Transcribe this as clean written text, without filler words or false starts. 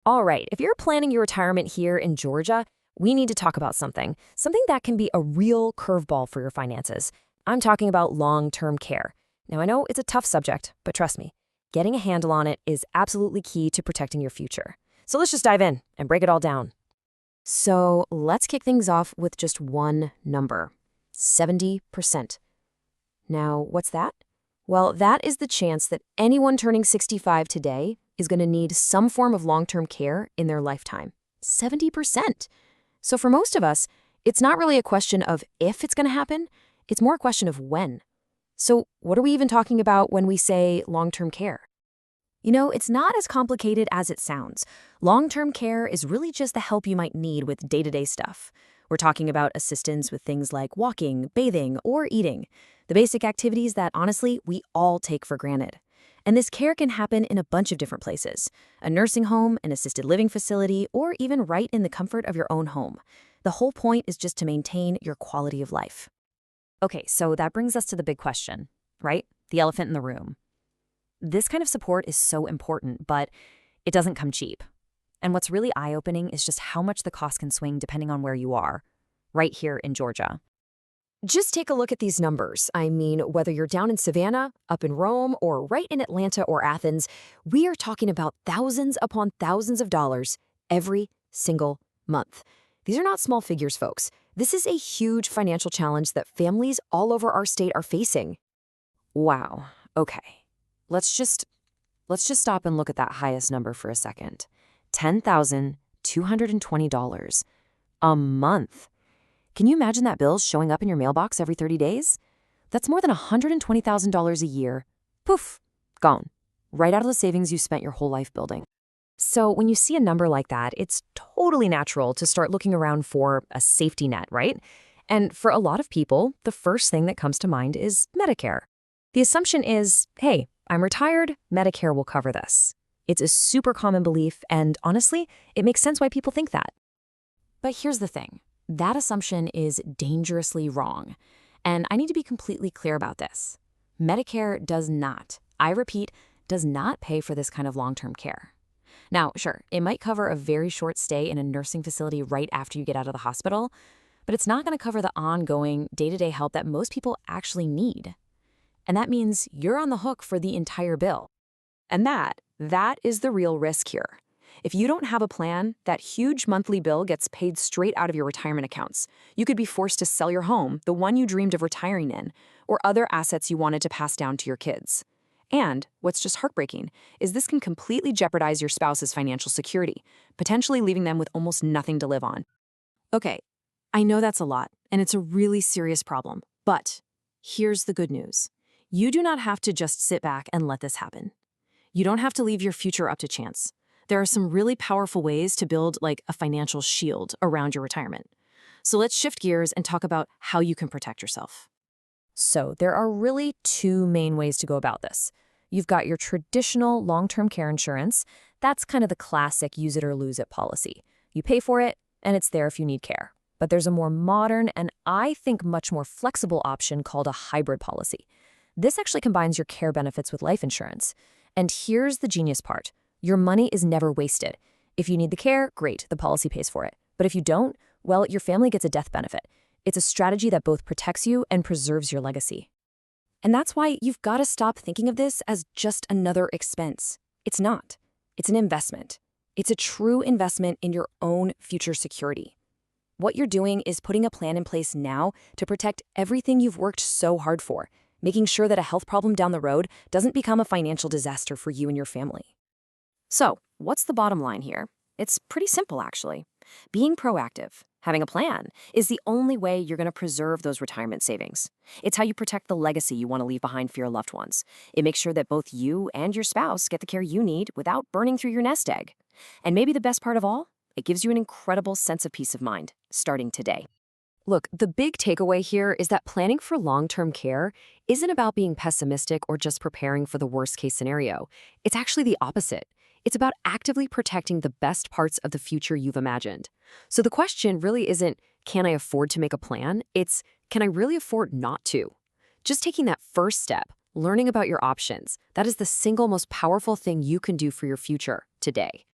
All right, if you're planning your retirement here in Georgia, we need to talk about something that can be a real curveball for your finances. I'm talking about long-term care. Now, I know it's a tough subject, but trust me, getting a handle on it is absolutely key to protecting your future. So let's just dive in and break it all down. So let's kick things off with just one number, 70%. Now, what's that? Well, that is the chance that anyone turning 65 today is going to need some form of long-term care in their lifetime. 70%. So for most of us, it's not really a question of if it's going to happen, it's more a question of when. So what are we even talking about when we say long-term care? You know, it's not as complicated as it sounds. Long-term care is really just the help you might need with day-to-day stuff. We're talking about assistance with things like walking, bathing, or eating. The basic activities that, honestly, we all take for granted. And this care can happen in a bunch of different places: a nursing home, an assisted living facility, or even right in the comfort of your own home. The whole point is just to maintain your quality of life. Okay, so that brings us to the big question, right? The elephant in the room. This kind of support is so important, but it doesn't come cheap. And what's really eye-opening is just how much the cost can swing depending on where you are, right here in Georgia. Just take a look at these numbers. I mean, whether you're down in Savannah, up in Rome, or right in Atlanta or Athens, we are talking about thousands upon thousands of dollars every single month. These are not small figures, folks. This is a huge financial challenge that families all over our state are facing. Wow. Okay. Let's just stop and look at that highest number for a second. $10,220 a month. Can you imagine that bill showing up in your mailbox every 30 days? That's more than $120,000 a year. Poof, gone. Right out of the savings you spent your whole life building. So when you see a number like that, it's totally natural to start looking around for a safety net, right? And for a lot of people, the first thing that comes to mind is Medicare. The assumption is, hey, I'm retired, Medicare will cover this. It's a super common belief, and honestly, it makes sense why people think that. But here's the thing. That assumption is dangerously wrong. And I need to be completely clear about this. Medicare does not, I repeat, does not pay for this kind of long-term care. Now, sure, it might cover a very short stay in a nursing facility right after you get out of the hospital, but it's not going to cover the ongoing day-to-day help that most people actually need. And that means you're on the hook for the entire bill. And that is the real risk here. If you don't have a plan, that huge monthly bill gets paid straight out of your retirement accounts. You could be forced to sell your home, the one you dreamed of retiring in, or other assets you wanted to pass down to your kids. And what's just heartbreaking is this can completely jeopardize your spouse's financial security, potentially leaving them with almost nothing to live on. Okay, I know that's a lot, and it's a really serious problem, but here's the good news. You do not have to just sit back and let this happen. You don't have to leave your future up to chance. There are some really powerful ways to build like a financial shield around your retirement. So let's shift gears and talk about how you can protect yourself. So there are really two main ways to go about this. You've got your traditional long-term care insurance. That's kind of the classic use it or lose it policy. You pay for it, and it's there if you need care. But there's a more modern and I think much more flexible option called a hybrid policy. This actually combines your care benefits with life insurance. And here's the genius part. Your money is never wasted. If you need the care, great, the policy pays for it. But if you don't, well, your family gets a death benefit. It's a strategy that both protects you and preserves your legacy. And that's why you've got to stop thinking of this as just another expense. It's not. It's an investment. It's a true investment in your own future security. What you're doing is putting a plan in place now to protect everything you've worked so hard for, making sure that a health problem down the road doesn't become a financial disaster for you and your family. So, what's the bottom line here? It's pretty simple, actually. Being proactive, having a plan, is the only way you're going to preserve those retirement savings. It's how you protect the legacy you want to leave behind for your loved ones. It makes sure that both you and your spouse get the care you need without burning through your nest egg. And maybe the best part of all, it gives you an incredible sense of peace of mind, starting today. Look, the big takeaway here is that planning for long-term care isn't about being pessimistic or just preparing for the worst-case scenario. It's actually the opposite. It's about actively protecting the best parts of the future you've imagined. So the question really isn't, can I afford to make a plan? It's, can I really afford not to? Just taking that first step, learning about your options, that is the single most powerful thing you can do for your future today.